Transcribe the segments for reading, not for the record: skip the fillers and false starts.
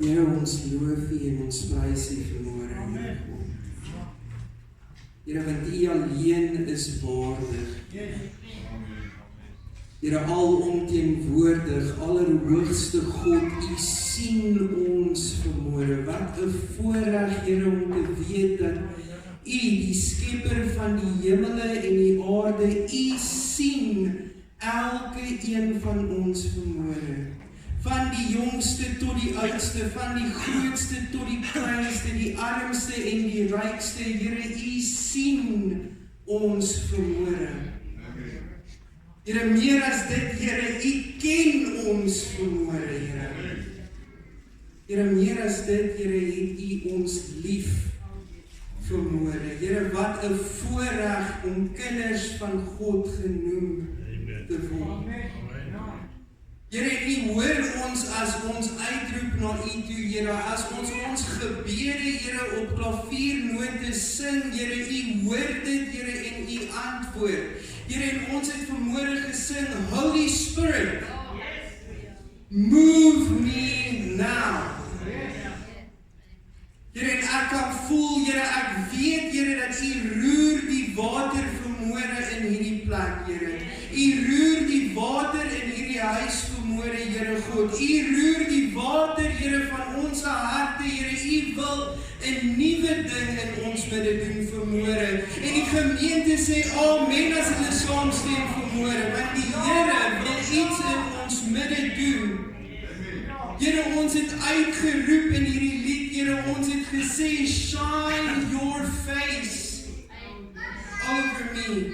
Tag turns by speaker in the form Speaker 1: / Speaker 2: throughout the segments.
Speaker 1: Here, ons loof U en ons prys U vanmôre. Here, want U alleen is waardig. Here, alomteenwoordig, allerhoogste God, U sien ons vanmôre. Wat 'n voorreg, Here, om te weet dat U, die skepper van die hemele en die aarde, U sien elke een van ons vanmôre. Van die jongste tot die oudste, van die grootste tot die kleinste, die armste en die rykste. Here, U sien ons vanmôre. Here, meer as dit, Here, U ken ons vanmôre, Here. Here, meer as dit, Here, het U ons lief vanmôre. Here, wat 'n voorreg om kinders van God genoem te word. Here, U hoor ons as ons uitroep na U toe, Here, as ons gebede, Here, op klaviernote sing, Here, U hoor dit, Here, en U antwoord. Here, en ons het vanmôre gesing, Holy Spirit, move me now. Here, en ek kan voel, Here, ek weet, Here, dat U roer die water vanmôre in hierdie plek, Here. U roer die water in hierdie huis vanmôre, Here God. U roer die water, Here, van ons harte, Here. U wil 'n nuwe ding in ons midde doen vanmôre. En die gemeente sê amen as hulle saamstem vanmôre, want die Here wil iets in ons midde doen. Here, ons het uitgeroep in hierdie lied, Here, ons het gesê, shine your face over me.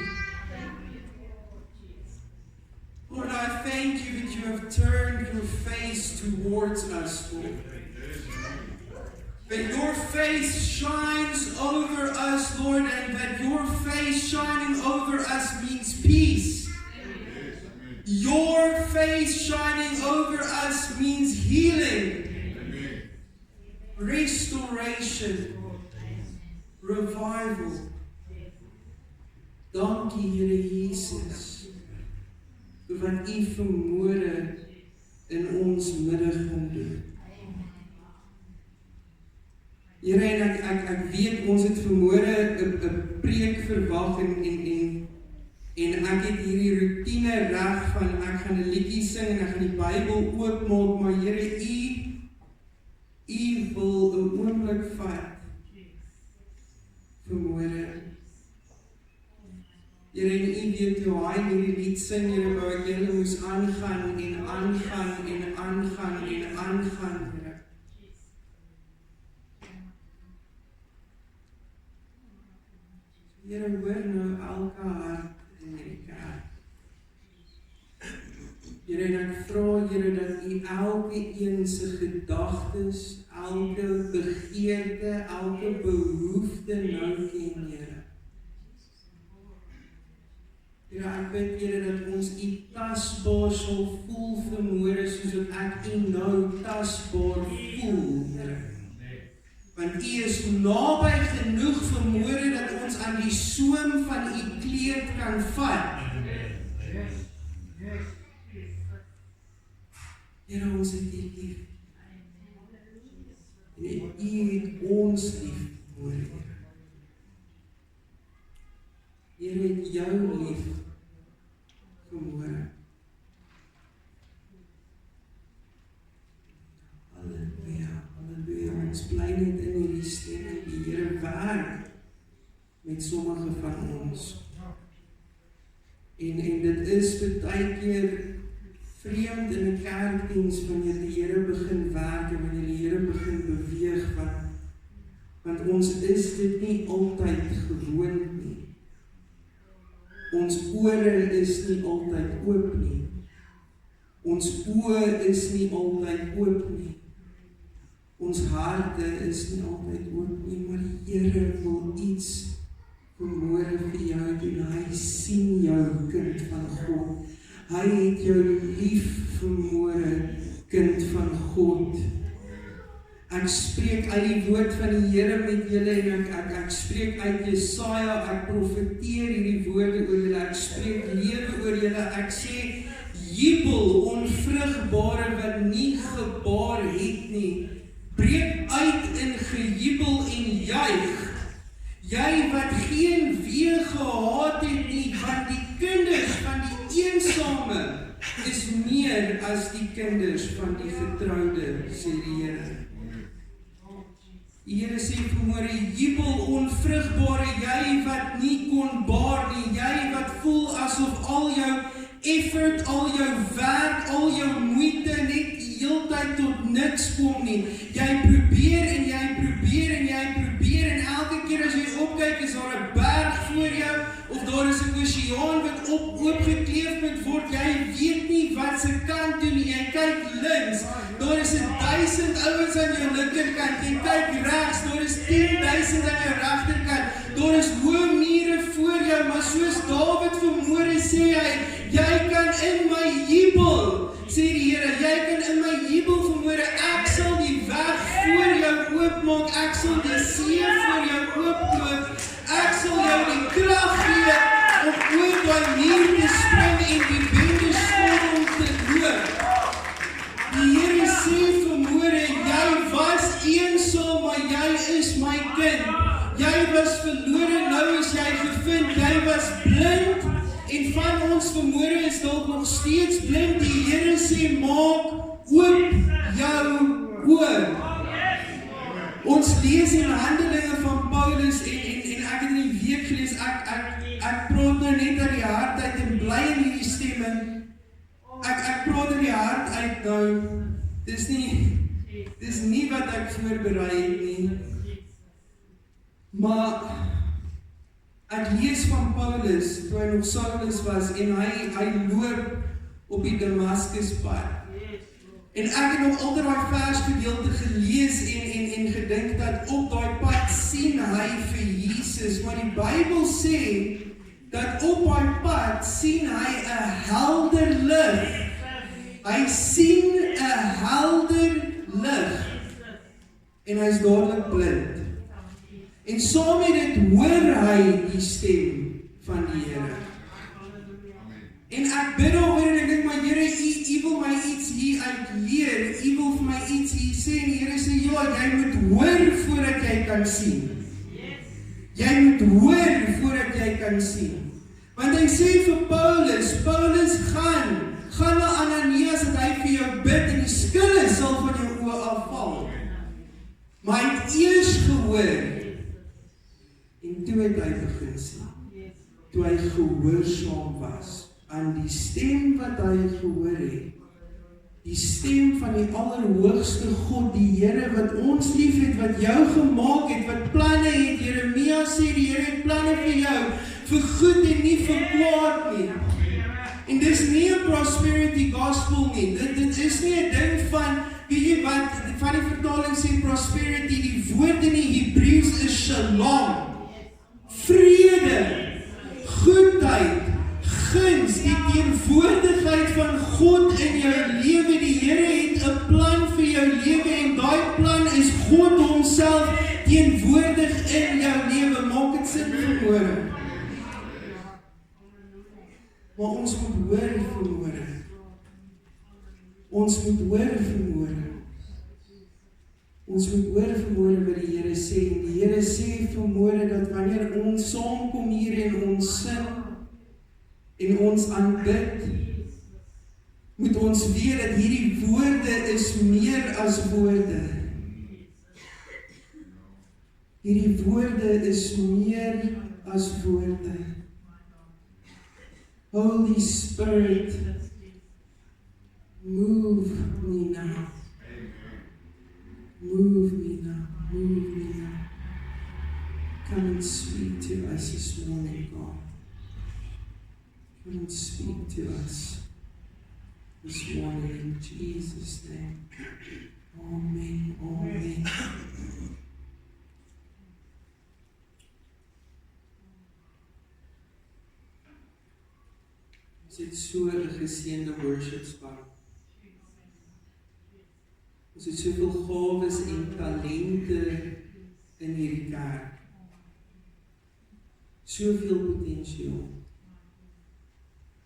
Speaker 1: Lord, I thank You that You have turned Your face towards us, Lord. That Your face shines over us, Lord, and that Your face shining over us means peace. Your face shining over us means healing, restoration, revival. Dankie, Here Jesus, wat U vanmôre in ons midde gaan doen. Here, en ek weet ons het vanmôre 'n preek verwag en ek het hierdie roetine reg van ek gaan 'n liedjie sing en ek gaan die Bybel oopmaak, maar Here, U wil 'n oomblik vat vanmôre. Here, en U weet hoe hy hierdie lied sing, Here, wou ek julle moes aangaan en aangaan en aangaan en aangaan, Here. Here, hoor nou elke hart in hierdie kerk. Here, en ek vra, Here, dat U elke een se gedagtes, elke begeerte, elke behoefte nou ken, Here. Here, ek bid, Here, dat ons U tasbaar sal voel vanmôre, soos wat ek U nou tasbaar voel, Here. Want U is naby genoeg vanmôre dat ons aan die soem van U kleed kan vat. Here, ons het U lief. En U het ons lief, Here. Here, het Jou lief vanmôre. Halleluja, halleluja. Ons bly net in hierdie stemming. Die Here werk met sommige van ons. En dit is baie keer vreemd in 'n kerkdiens wanneer die Here begin werk en wanneer die Here begin beweeg, want ons is dit nie altyd gewoond nie. Ons ore is nie altyd oop nie. Ons oë is nie altyd oop nie. Ons harte is nie altyd oop nie, maar die Here wil iets vanmôre vir jou doen. Hy sien jou, kind van God. Hy het jou lief vanmôre, kind van God. Ek spreek uit die woord van die Here met julle en ek spreek uit Jesaja, ek profeteer hierdie woorde oor julle, ek spreek lewe oor julle, ek sê jubel, onvrugbare wat nie gebaar het nie, breek uit in gejubel en juig. Jy wat geen wee gehad het nie, want die kinders van die eensame is meer as die kinders van die getroude, sê die Here. Die Here sê vanmôre, jubel onvrugbare, jy wat nie kon baar nie, jy wat voel asof al jou effort, al jou werk, al jou moeite net die heeltyd tot niks kom nie. Jy probeer en jy probeer en jy probeer en elke keer as jy opkyk is daar 'n berg voor jou of daar is 'n oseaan wat oopgekleef moet word. Jy weet nie wat se kant toe nie. Jy kyk links, daar is 1000 ouens aan jou linkerkant. Jy kyk regs, daar is 10,000 aan jou regterkant. Daar is hoë mure voor jou, maar soos Dawid vanmôre sê jy kan in my jubel, sê die Here, jy kan in my jubel vanmôre, ek sal die weg voor jou oopmaak, ek sal die see voor jou ooploop, ek sal jou die krag gee om oor daai muur te spring en die bende storm te loop. Die Here sê vanmôre, jy was eensaam, maar jy is my kind. Jy was verlore, nou is jy gevind. Jy was blind en van ons vanmôre is dalk nog steeds blind. Die Here sê, maak oop jou oë. Ons lees in Handelinge van Paulus en ek het in die week gelees, ek praat nou net uit die hart uit en bly in hierdie stemming. Ek praat in die hart uit nou. Dis nie wat ek voorberei het nie. Maar ek lees van Paulus, toe hy nog Saulus was, en hy loop op die Damaskuspad. En ek het nog altyd daai versgedeelte gelees en gedink dat op daai pad sien hy vir Jesus, maar die Bybel sê, dat op daai pad sien hy 'n helder lig. Hy sien 'n helder lig. En hy is dadelik blind. En saam met dit hoor hy die stem van die Here. En ek bid daaroor en ek dink, maar Here, U wil my iets hier uitleer, U wil vir my iets hier sê, en die Here sê, ja, jy moet hoor voordat jy kan sien. Jy moet hoor voordat jy kan sien. Want hy sê vir Paulus, gaan na Ananias, dat hy vir jou bid, en die skille sal van jou oë afval. Maar hy het eers gehoor, en toe het hy begin sien, toe hy gehoorsaam was, aan die stem wat hy gehoor het, die stem van die Allerhoogste God, die Here wat ons lief het, wat jou gemaak het, wat planne het. Jeremia sê, die Here het planne vir jou, vir goed en nie vir kwaad nie. En dis nie 'n prosperity gospel nie, dit is nie 'n ding van, weet jy wat, van die vertaling sê prosperity, die woord in die Hebreëus is shalom, vrede, goedheid, guns, die teenwoordigheid van God in jou lewe. Die Here het 'n plan vir jou lewe en daai plan is God homself teenwoordig in jou lewe. Maak dit sin vanmôre? Maar ons moet hoor vanmôre. Ons moet hoor vanmôre. Ons moet hoor vanmôre wat die Here sê. En die Here sê vanmôre dat wanneer ons saamkom hier en ons sing en ons aanbid, moet ons weet dat hierdie woorde is meer as woorde. Hierdie woorde is meer as woorde. Holy Spirit, move me now. Move me now. Move me now. Come and speak to us this morning, God. Come and speak to us this morning in Jesus' name. Amen. Amen. Ons het so 'n geseënde worship span. Ons het soveel gawes en talente in hierdie kerk. Soveel potensiaal.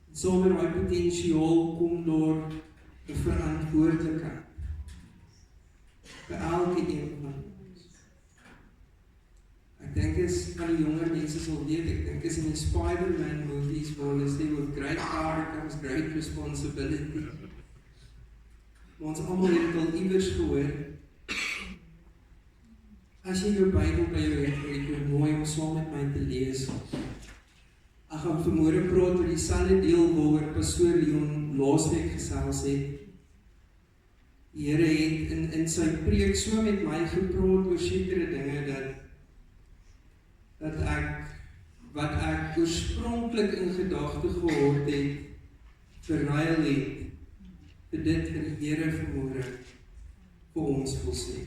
Speaker 1: En saam met daai potensiaal kom daar 'n verantwoordelikheid. Vir elke een van ons. Ek dink is van die jonger mense sal weet, ek dink is in die Spider-Man movies waar hulle sê with great power comes great responsibility. Maar ons almal het dit al iewers gehoor. As jy jou Bybel by jou het, ek wil mooi om saam met my te lees. Ek gaan vanmôre praat oor dieselfde deel waaroor Pastoor Leon laasweek gesels het. Die Here het in sy preek so met my gepraat oor sekere dinge dat wat ek oorspronklik in gedagte gehad het, verruil het vir dit vir die Here vanmôre vir ons wil sê.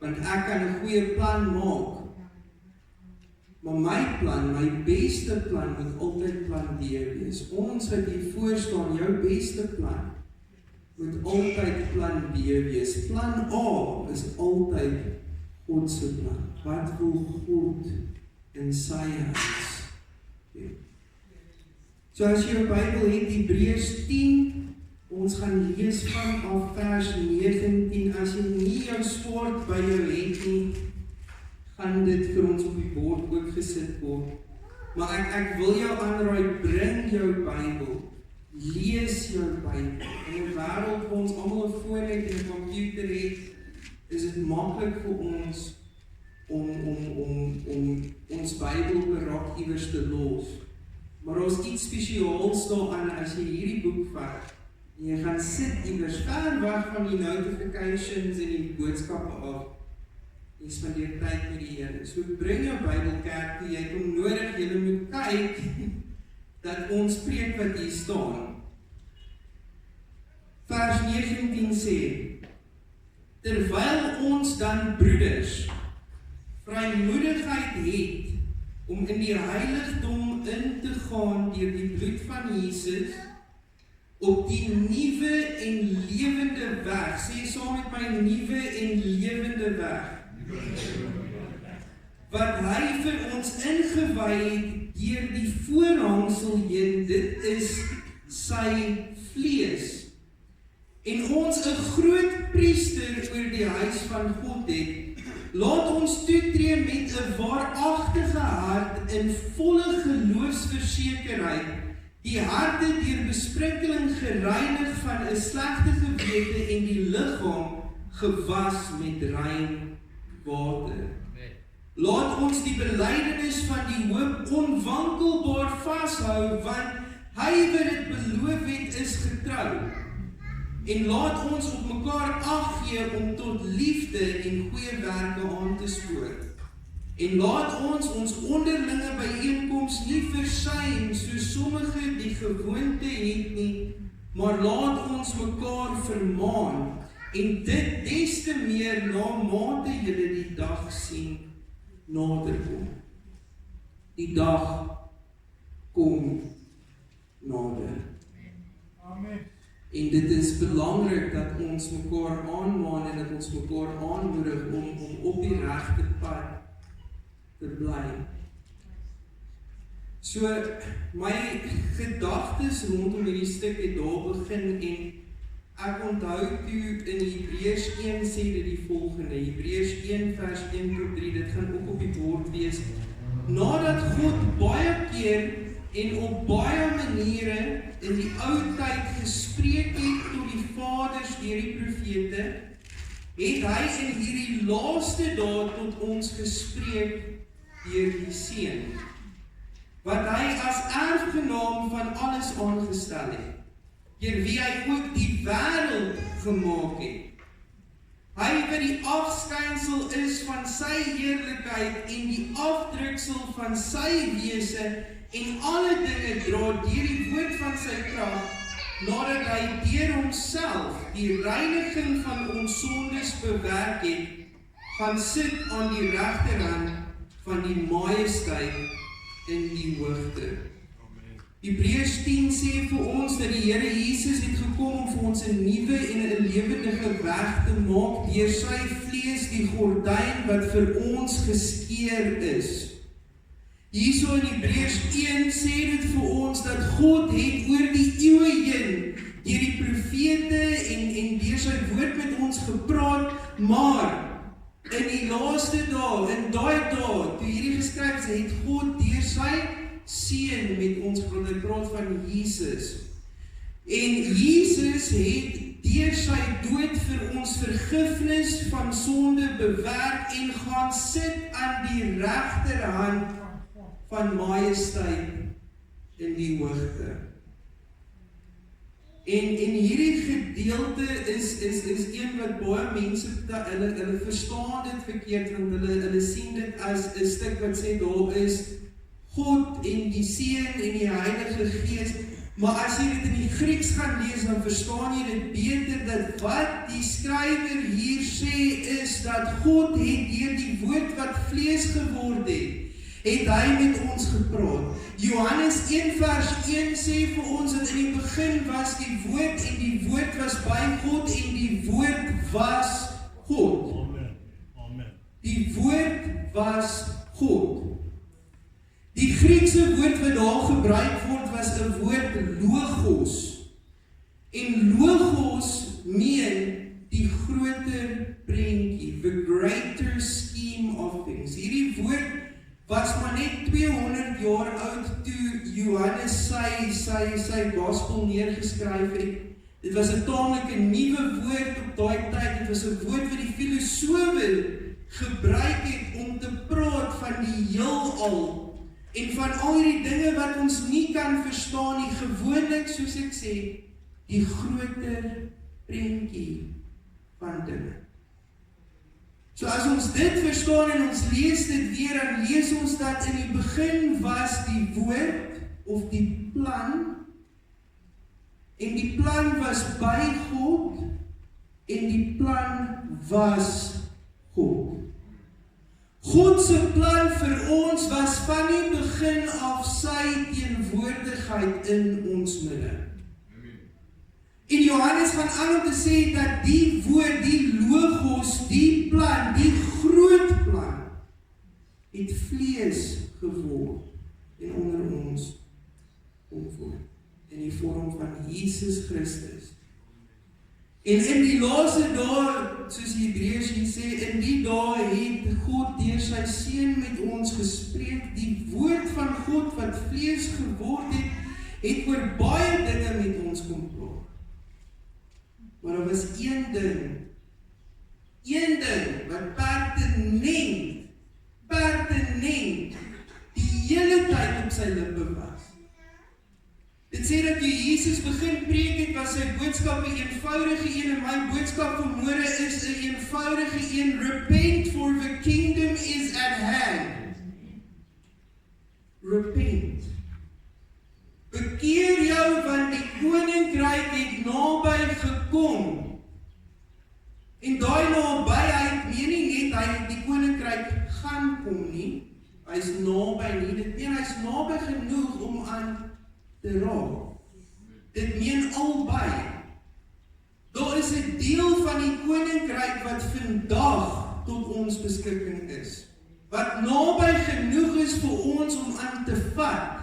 Speaker 1: Want ek kan 'n goeie plan maak, maar my beste plan moet altyd plan B wees. Ons wat hier voor staan, jou beste plan moet altyd plan B wees. Plan A is altyd God se plan. Wat wil God in sy huis doen? So as jy jou Bybel het, Hebreërs 10, ons gaan lees vanaf vers 19. As jy nie jou swaard by jou het nie, gaan dit vir ons op die bord ook gesit word. Maar ek wil jou aanraai, bring jou Bybel, lees jou Bybel. In 'n wêreld waar ons almal 'n foon het en 'n komputer het, is dit maklik vir ons om ons Bybel berak iewers te los. Maar ons iets spesiaals daaraan as jy hierdie boek vat, en jy gaan sit iewers ver weg van die notifications en die boodskappe af. Jy spandeer tyd met die Here. So bring jou Bybel kerk toe, jy het hom nodig, jy moet kyk dat ons preek wat hier staan. Vers 19 sê, terwyl ons dan broeders vrymoedigheid het om in die heiligdom in te gaan deur die bloed van Jesus, op die nuwe en lewende weg, sê saam met my, nuwe en lewende weg, wat hy vir ons ingewy het deur die voorhangsel heen, dit is sy vlees. En ons 'n groot priester oor die huis van God het, laat ons toetree met 'n waaragtige hart in volle geloofsversekerheid, die harte deur besprinkeling gereinig van 'n slegte gewete en die liggaam gewas met rein water. Laat ons die belydenis van die hoop onwankelbaar vashou, want hy wat dit beloof het is getrou. En laat ons op mekaar ag gee om tot liefde en goeie werke aan te spoor. En laat ons onderlinge byeenkoms nie versuim, soos sommige die gewoonte het nie, maar laat ons mekaar vermaan, en dit des te meer na mate julle die dag sien nader kom. Die dag kom nader. Amen. En dit is belangrik dat ons mekaar aanmaan en dat ons mekaar aanmoedig om op die regte pad te bly. So, my gedagtes rondom hierdie stuk het daar begin en ek onthou toe in Hebreërs 1 sê dit die volgende, Hebreërs 1 vers 1 tot 3, dit gaan ook op die bord wees. Nadat God baie keer en op baie maniere in die ou tyd gespreek het tot die vaders deur die profete, het hy in hierdie laaste dae tot ons gespreek deur die Seun, wat hy as erfgenaam van alles aangestel het, deur wie hy ook die wêreld gemaak het. Hy wat die afskynsel is van sy heerlikheid en die afdruksel van sy wese, en alle dinge dra deur die woord van sy krag, nadat hy deur homself die reiniging van ons sondes bewerk het, gaan sit aan die regterhand van die majesteit in die hoogte. Hebreërs 10 sê vir ons dat die Here Jesus het gekom om vir ons 'n nuwe en 'n lewendige weg te maak deur sy vlees, die gordyn wat vir ons geskeur is. Hierso in Hebreërs 1 sê dit vir ons dat God het oor die eeue heen deur die profete en deur sy woord met ons gepraat, maar in die laaste dae, in daai dae, toe hierdie geskryf is, het God deur sy seun met ons gepraat. Hy praat van Jesus. En Jesus het deur sy dood vir ons vergifnis van sonde bewerk en gaan sit aan die regterhand van majesteit in die hoogte. En hierdie gedeelte is een wat baie mense, hulle verstaan dit verkeerd, want hulle sien dit as 'n stuk wat sê daar is God en die Seun en die Heilige Gees. Maar as jy dit in die Grieks gaan lees, dan verstaan jy dit beter, dat wat die skrywer hier sê is, dat God het deur die woord wat vlees geword het hy met ons gepraat. Johannes 1 vers 1 sê vir ons, dat in die begin was die woord, en die woord was by God, en die woord was God. Amen. Die woord was God. Die Griekse woord wat daar gebruik word, was 'n woord logos. En logos meen die groter prentjie, the greater scheme of things. Hierdie woord was maar net 200 jaar oud toe Johannes sy gospel neergeskryf het. Dit was 'n taamlik 'n nuwe woord op daai tyd. Dit was 'n woord wat die filosowe gebruik het om te praat van die heelal. En van al die dinge wat ons nie kan verstaan nie, gewoonlik, soos ek sê, die groter prentjie van dinge. So as ons dit verstaan en ons lees dit weer, dan lees ons dat in die begin was die woord, of die plan, en die plan was by God, en die plan was God. God se plan vir ons was van die begin af sy teenwoordigheid in ons midde. En Johannes gaan aan om te sê dat die woord, die logos, die plan, die groot plan, het vlees geword en onder ons omvoer, in die vorm van Jesus Christus. En in die laaste dae, soos die Hebreërs hier sê, in die dae het God deur sy seun met ons gespreek. Die woord van God wat vlees geword het oor baie dinge met ons kom praat. Maar daar was een ding wat pertinent die hele tyd op sy lippe was. Dit sê dat toe Jesus begin preek het, was sy boodskap 'n eenvoudige een, en my boodskap vanmôre is 'n eenvoudige een: repent, for the kingdom is at hand. Repent. Bekeer jou, want die koninkryk het naby gekom. En daai nabyheid meen nie net die koninkryk gaan kom nie, hy's naby nie, dit meen hy's naby genoeg om aan te raak. Dit meen albei. Daar is 'n deel van die koninkryk wat vandag tot ons beskikking is, wat naby genoeg is vir ons om aan te vat.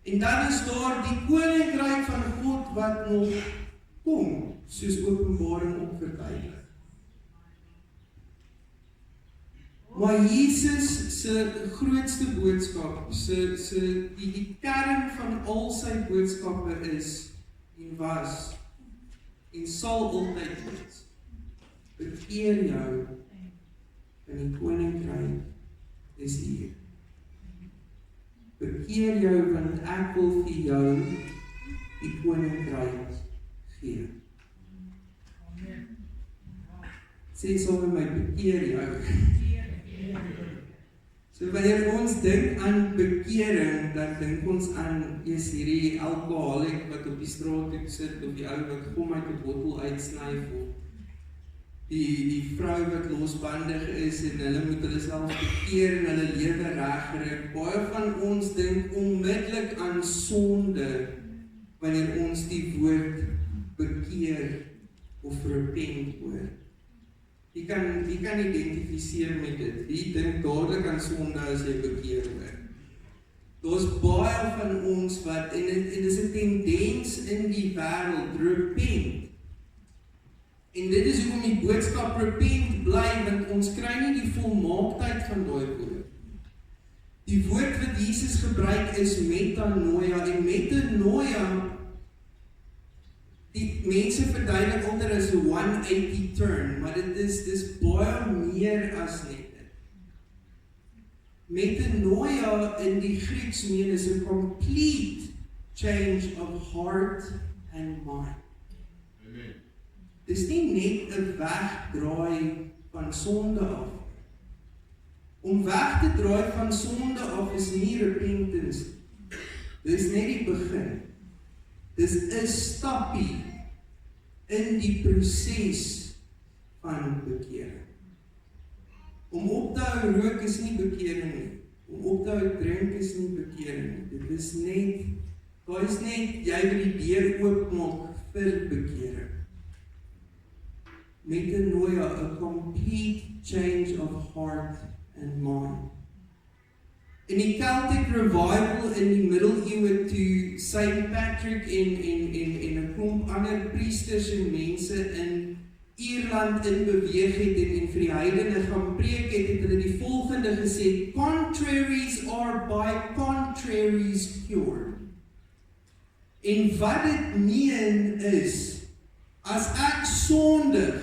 Speaker 1: En dan is daar die koninkryk van God wat nog kom, soos Openbaring ook verduidelik. Maar Jesus se grootste boodskap, die kern van al sy boodskappe is, en was, en sal altyd wees: bekeer jou, en die koninkryk is hier. Bekeer jou, want ek wil vir jou die koninkryk gee. Sê saam met my: bekeer jou. So wanneer ons dink aan bekering, dan dink ons aan hierdie alkoholiek wat op die straat sit, of die ou wat kom uit 'n bottel uitsny, of die vrou wat losbandig is en hulle moet hulle self bekeer en hulle lewe regkry. Baie van ons dink onmiddellik aan sonde wanneer ons die woord bekeer of repent hoor. Wie kan identifiseer met dit? Wie dink dadelik aan sonde as jy bekeer word? Daar's baie van ons wat, en dit is 'n tendens in die wêreld, repent. En dit is hoekom die boodskap repent bly, want ons kry nie die volmaaktheid van daai woord. Die woord wat Jesus gebruik is metanoia, en metanoia, die mense verduidelik altyd as 'n 180 turn, maar dit is baie meer as net dit. Metanoia in die Grieks meen is 'n complete change of heart and mind. Amen. Dis nie net 'n wegdraai van sonde af. Om weg te draai van sonde af is nie repentance. Dis net die begin. Dis 'n stappie in die proses van bekering. Om op te hou rook is nie bekering nie. Om op te hou drink is nie bekering nie. Dit is net, daar is net, jy wil die deur oopmaak vir bekering. Metanoia, a complete change of heart and mind. In die Celtic revival in die middeleeue toe St. Patrick en 'n klomp ander priesters en mense in Ierland in beweeg het en vir die heidene gaan preek het hulle die volgende gesê: contraries are by contraries cured. En wat dit meen is, as ek sondig,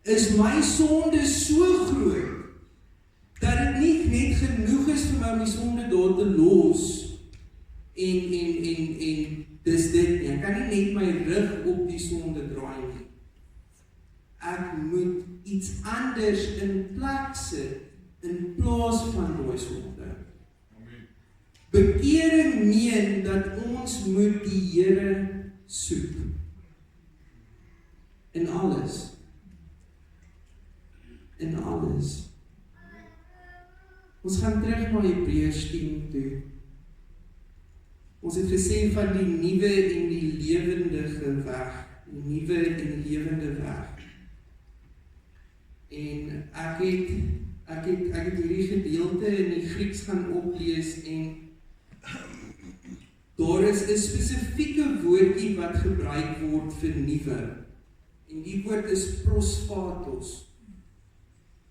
Speaker 1: is my sonde so groot dat dit nie net genoeg is vir my om die sonde daar te los en dis dit nie. Ek kan nie net my rug op die sonde draai nie. Ek moet iets anders in plek sit in plaas van daai sonde. Amen. Bekering meen dat ons moet die Here soek in alles. In alles. Ons gaan terug na Hebreërs 10 toe. Ons het gesê van die nuwe en die lewendige weg. Die nuwe en lewende weg. En ek het hierdie gedeelte in die Grieks gaan oplees en daar is 'n spesifieke woordjie wat gebruik word vir nuwe. En die woord is prosphatos.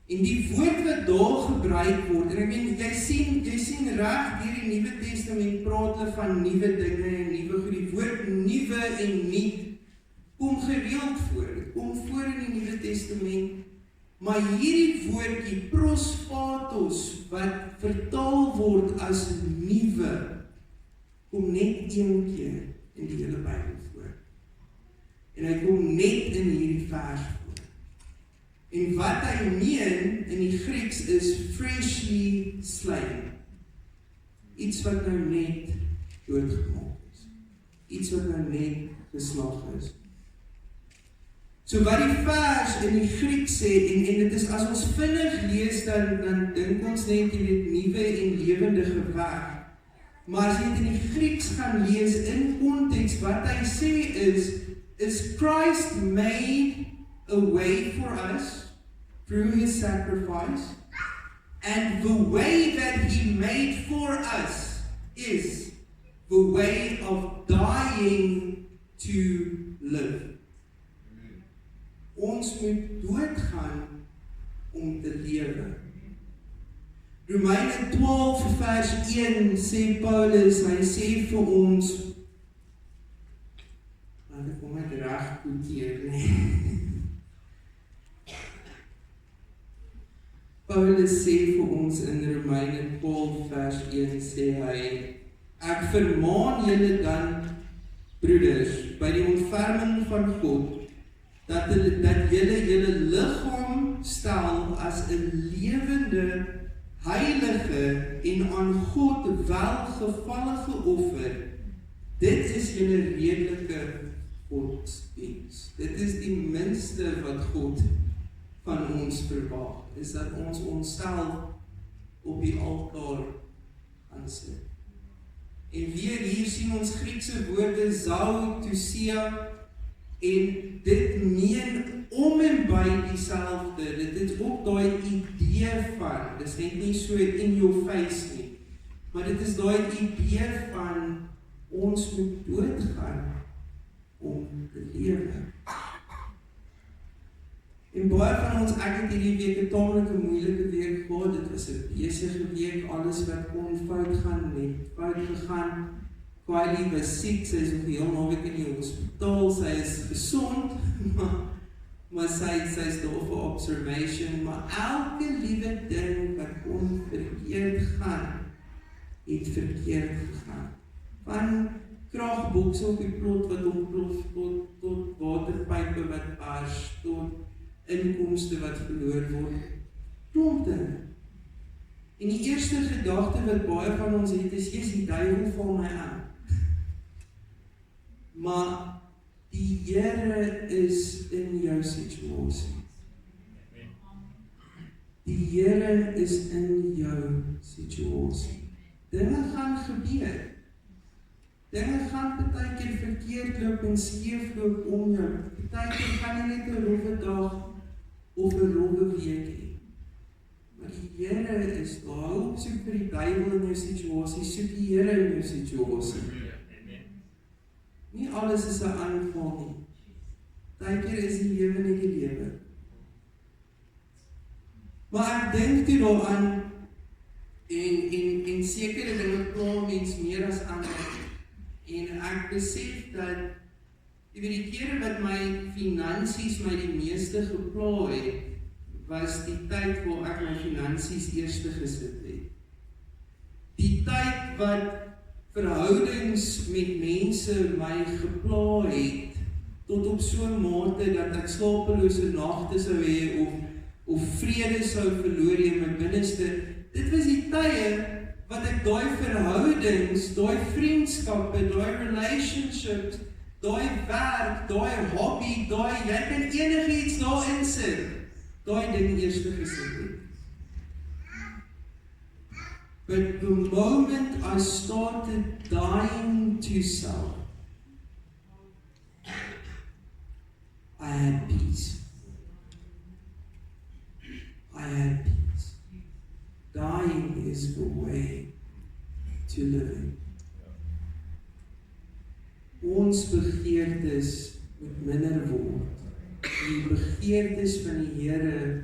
Speaker 1: En die woord wat daar gebruik word, en ek meen, jy sien reg deur die Nuwe Testament praat hulle van nuwe dinge en nuwe goed. Die woord nuwe en nuut kom gereeld voor. Dit kom voor in die Nuwe Testament. Maar hierdie woordjie prosphatos wat vertaal word as nuwe, kom net een keer in die hele Bybel voor. En hy kom net in hierdie vers voor. En wat hy meen in die Grieks is freshly slain. Iets wat nou net doodgemaak is. Iets wat nou net geslag is. So wat die vers in die Grieks sê, en dit is, as ons vinnig lees, dan dink ons net jy weet nuwe en lewendige weg. Maar as jy dit in die Grieks gaan lees in konteks, wat hy sê is Christ made a way for us through his sacrifice, and the way that he made for us is the way of dying to live. Ons moet doodgaan om te lewe. Romeine 12 vers 1 sê Paulus, hy sê vir ons, want ek kom net reg quoteer, nee. Paulus sê vir ons in Romeine 12 vers 1 sê hy, ek vermaan julle dan, broeders, by die ontferming van God, dat julle liggaam stel as 'n lewende, heilige en aan God welgevallige offer. Dit is julle redelike godsdiens. Dit is die minste wat God van ons verwag, is dat ons onsself op die altaar aansit. En weer hier sien ons Griekse woorde zou, tousia, en dit meen om en by dieselfde. Dit is ook daai idee van, dis net nie so in your face nie. Maar dit is daai idee van ons moet doodgaan om te lewe. En baie van ons, ek het hierdie week 'n tamelike moeilike week gehad, dit was 'n besige week, alles wat kon fout gaan, net fout gegaan. Kylie was siek, sy is nog heel naweek in die hospitaal, sy is gesond, maar sy is daar vir observation, maar elke liewe ding wat kon verkeerd gaan, het verkeerd gegaan. Van kragbokse op die plot wat ontplof, tot waterpype wat bars, tot inkomste wat verloor word, klomp dinge. En die eerste gedagte wat baie van ons het is, die duiwel val my aan. Maar die Here is in jou situasie. Die Here is in jou situasie. Dinge gaan gebeur. Dinge gaan partykeer verkeerd loop en skeef loop om jou. Partykeer gaan jy net 'n rowwe dag of 'n rowwe week hê. Maar die Here is daar. Hou op soek vir die Bybel in jou situasie, soek die Here in jou situasie. Nie alles is 'n aanval nie. Partykeer is die lewe net die lewe. Maar ek dink toe daaraan, en sekere dinge pla mens meer as ander. En ek besef dat, die kere wat my finansies my die meeste gepla het, was die tyd waar ek my finansies eerste gesit het. Die tyd wat verhoudings met mense my gepla het, tot op so 'n mate dat ek slapelose nagte sou hê, of vrede sou verloor in my binneste. Dit was die tye wat ek daai verhoudings, daai vriendskappe, daai relationships, daai werk, daai hobby, jy kan enigiets daarin sit, daai ding eerste gesit het. But the moment I started dying to self, I had peace. I had peace. Dying is the way to living. Ons begeertes moet minder word. Die begeertes van die Here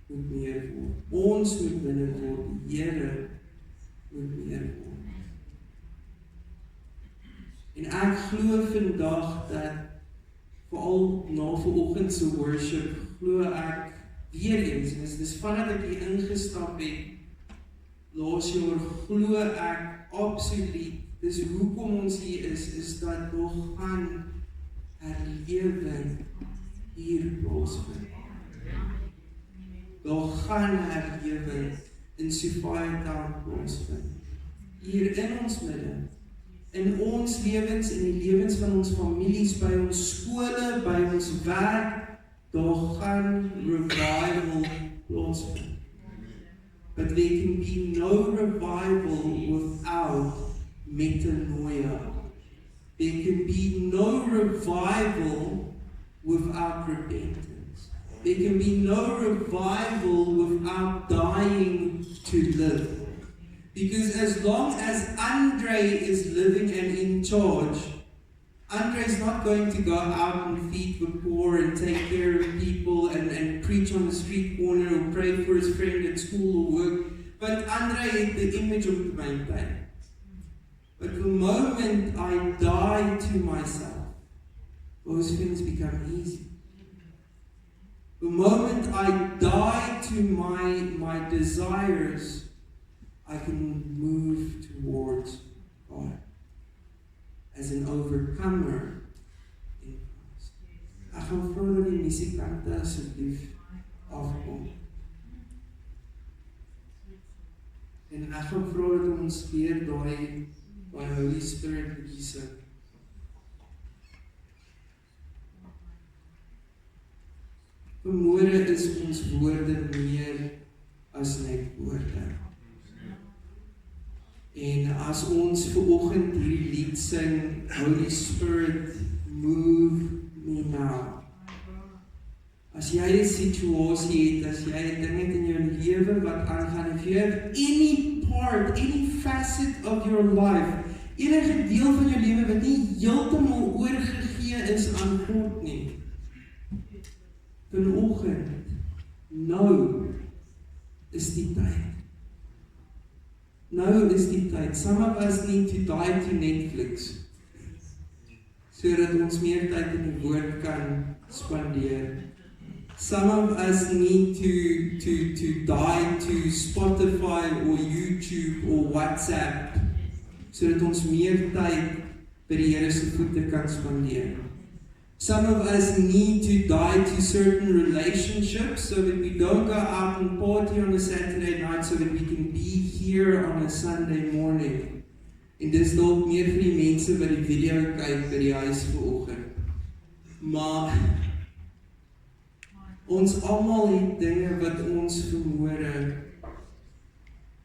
Speaker 1: moet meer word. Ons moet minder word, die Here moet meer word. En ek glo vandag dat, veral na vanoggend se worship, glo ek weer eens, en dis vandat ek hier ingestap het, laas jaar, glo ek absoluut, dis hoekom ons hier is dat nog gaan herlewing hier plaasvind. Daar gaan herlewing in Sophia Town plaasvind. Hier in ons midde, in ons lewens, in die lewens van ons families, by ons skole, by ons werk, daar gaan revival plaasvind. But there can be no revival without metanoia. There can be no revival without repentance. There can be no revival without dying to live. Because as long as Andre is living and in charge, Andre is not going to go out and feed the poor and take care of people and preach on the street corner or pray for his friend at school or work. But Andre is the image of the maintain. But the moment I die to myself, those things become easy. The moment I die to my desires, I can move towards God as an overcomer in Christ. Ek gaan vra dat die musiekante asseblief afkom. En ek gaan vra dat ons weer daai Holy Spirit release. Vanmôre is ons woorde meer as net woorde. En as ons vanoggend hierdie lied sing, Holy Spirit, move me now. As jy 'n situasie het, as jy 'n ding het in jou lewe wat aangaan, if you have any part, any facet of your life, enige deel van jou lewe wat nie heeltemal oorgegee is aan God nie. Vanoggend, nou is die tyd. Nou is die tyd. Some of us need to die to Netflix, sodat ons meer tyd in die woord kan spandeer. Some of us need to die to Spotify or YouTube or WhatsApp, sodat ons meer tyd by die Here se voete kan spandeer. Some of us need to die to certain relationships so that we don't go out and party on a Saturday night so that we can be here on a Sunday morning. En dis dalk meer vir die mense wat die video kyk by die huis vanoggend. Maar ons almal het dinge wat ons vermoere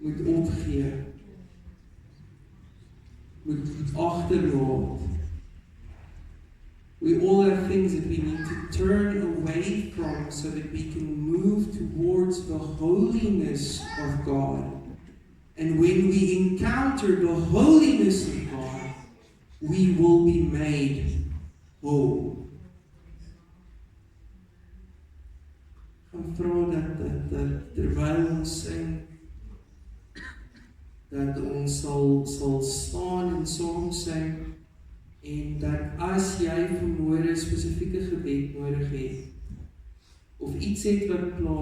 Speaker 1: moet opgee, moet agterlaat. We all have things that we need to turn away from so that we can move towards the holiness of God. And when we encounter the holiness of God, we will be made whole. Ek vra dat terwyl ons sing, dat ons sal staan en saam sing, en dat as jy vanmôre 'n spesifieke gebed nodig het, of iets het wat pla,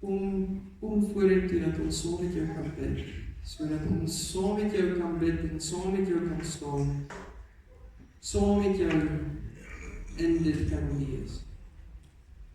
Speaker 1: kom vorentoe dat ons saam met jou kan bid, sodat ons saam met jou kan bid en saam met jou kan staan, saam met jou in dit kan wees.